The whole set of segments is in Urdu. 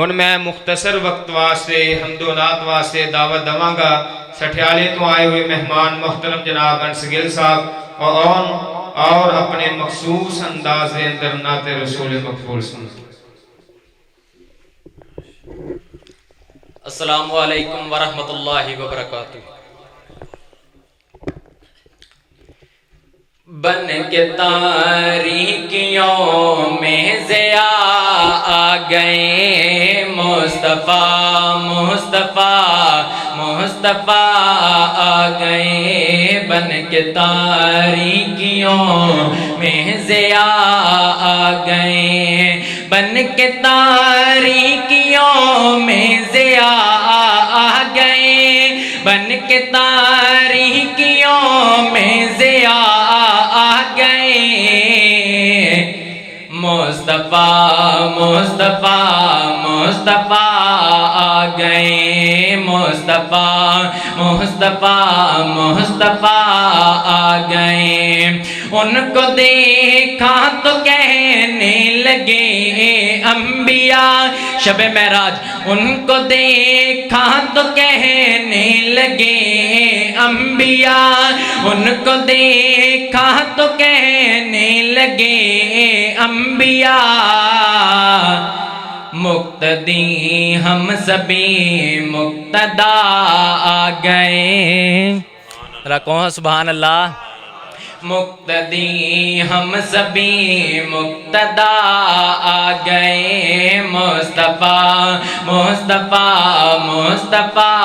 ہن میں مختصر وقت واسطے حمد و نعت واسطے دعوت دواں گا سٹھیالے تو آئے ہوئے مہمان محترم جناب انس گل صاحب اور اپنے مخصوص انداز دے اندر نعت رسول مقبول سن۔ السلام علیکم ورحمۃ اللہ وبرکاتہ۔ بن کے تاریکیوں میں ضیاء آ گئے، مصطفیٰ مصطفیٰ مصطفیٰ آ گئے، بن کے تاریکیوں میں ضیاء آ گئے، بن کے تاریکیوں میں ضیاء آ گئے، بن کے تاریکیوں میں ضیاء مصطفیٰ مصطفیٰ مصطفیٰ آ گئے، مصطفیٰ مصطفیٰ مصطفیٰ آ گئے، ان کو دیکھا تو کہنے لگے انبیاء، شب معراج ان کو دیکھا تو کہنے لگے انبیاء، ان کو دیکھا تو کہنے لگے انبیاء، مقتدی ہم سبھی مقتدا آ گئے، رکھو سبحان اللہ، مقتدی ہم سبھی مقتدا آ گئے، مصطفیٰ مصطفیٰ مصطفیٰ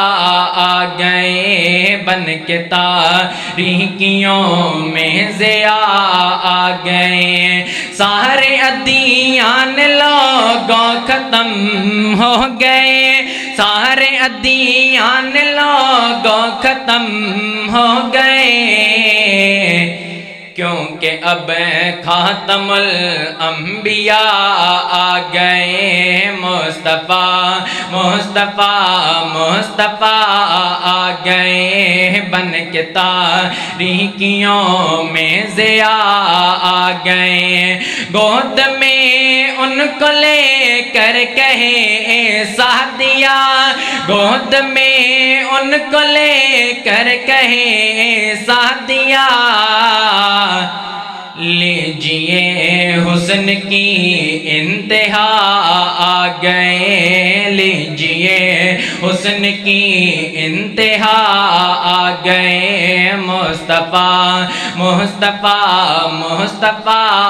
آ گئے، بن کے تاریکیوں میں ضیاء آ گئے، سارے ادیان لوگوں ختم ہو گئے، سارے ادیان لوگوں ختم ہو گئے، کیونکہ اب خاتم الانبیاء آ گئے، مصطفیٰ مصطفیٰ مصطفیٰ آ گئے، بن کے تاریکیوں میں ضیاء آ گئے، گود میں ان کو لے کر کہے سعدیہ، گود میں ان کو لے کر کہے سعدیہ، لیجئے حسن کی انتہا آ گئے، لیجئے حسن کی انتہا آ گئے، مصطفیٰ مصطفیٰ مصطفیٰ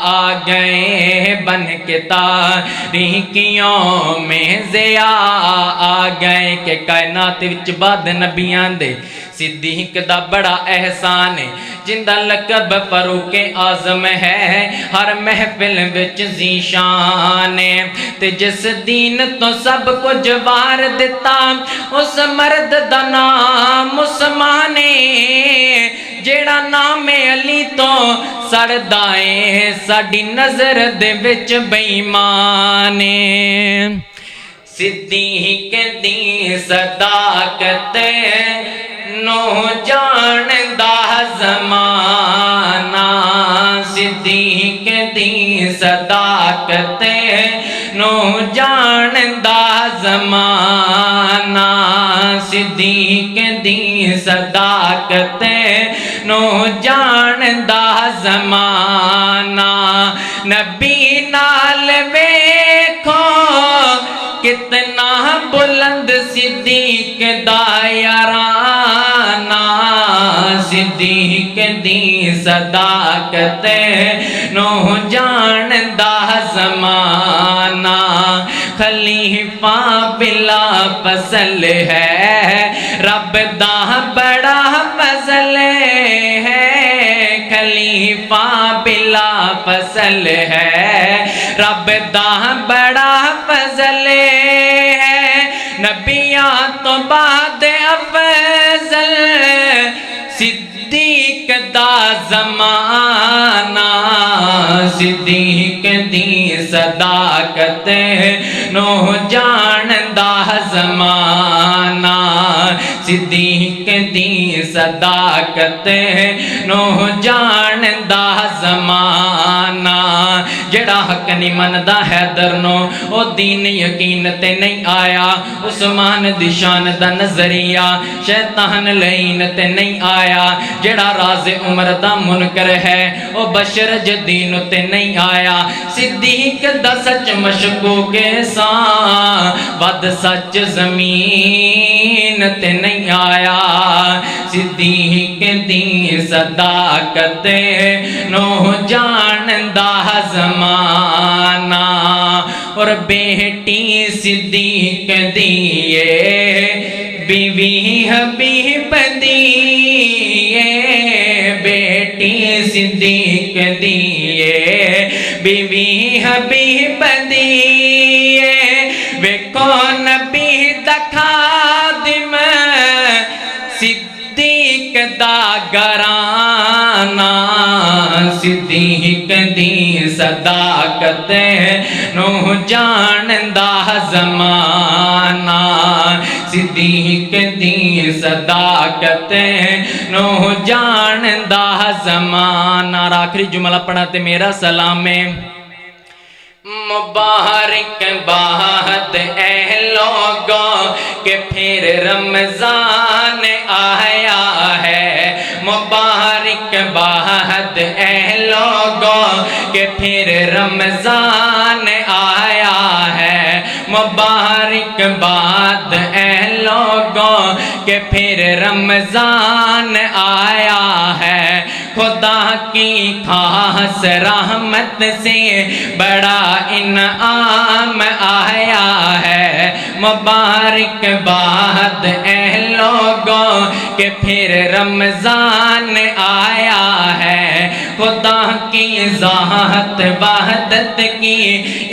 آ گئے، بن کے تاریکیوں میں ضیاء آ گئے، کہ کائنات وچ بعد نبیاں دے صدیق دا بڑا احسان ہے، جندہ لقب فاروق اعظم ہے، ہر محفل وچ ذیشان ہے، تے جس دین تو سب کچھ وار دتا اس مرد دا نام عثمان ہے، جیڑا نام علی تو سڑدا ہے، ساڈی نظر دے وچ بے ایمان ہے، صدیق دی صداقت نو جاندا زمانہ، صدیق دی صداقت نو جاندا زمانہ، صدیق دی صداقت نو جاندا زمانہ، نبی نال ویکھو کتنا بلند صدیق دا یارانہ، صدیق دی صداقت نو جاندا زمانہ، خلیفہ بلا فضل ہے، رب دا بڑا فضل ہے، خلیفہ بلا فضل ہے، رب دا بڑا فضل ہے، نبیاں تو بعد افضل صدیق دا زمانہ، صدیق دی صداقت نو جاندا زمانہ، صدیق دی صداقت نو جاندا زمانہ جڑا حق نہیں مندا حیدر نو او دین یقین تے نہیں آیا عثمان دی شان دا نظریہ شیطان لعین تے نہیں آیا جڑا راز عمر دا منکر ہے او بشر جدین تے نہیں آیا صدیق دا سچ مشکوک ساں ود سچ زمین تے نہیں آیا صدیق دی صداقت نو جاندا زمانہ اور بیٹی صدیق دیئے بیوی حبیب دیئے بیٹی صدیق دیئے بیوی حبیب دیئے ویکھو نبی دا خادم صدیق دا گرانا صدیق دی صداقت نو جاندا زمانہ صدیق دی صداقت نو جاندا زمانہ اور آخری جملہ پڑھا تے میرا سلام ہے مبارک باد اے لوگوں کہ پھر رمضان آیا ہے مبارک باد اے لوگوں کہ پھر رمضان آیا ہے مبارک باد اے لوگوں کہ پھر رمضان آیا ہے خدا کی خاص رحمت سے بڑا انعام آیا ہے مبارک باد اے لوگوں کہ پھر رمضان آیا ہے خدا کی ذات وحدت کی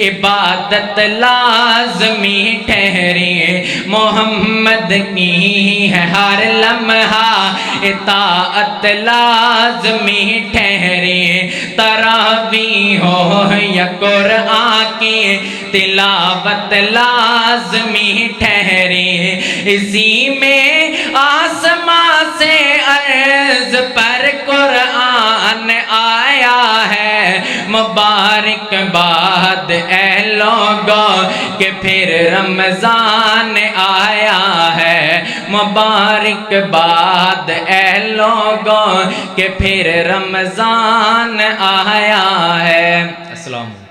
عبادت لازمی ٹھہری محمد کی ہے ہر لمحہ اطاعت لازمی ٹھہری تراویح ہو یا قرآن کی تلاوت لازمی ٹھہری اسی میں آسمان سے عرض پر قرآن آیا ہے مبارک باد اے لوگوں کہ پھر رمضان آیا ہے مبارک باد اے لوگوں کہ پھر رمضان آیا ہے السلام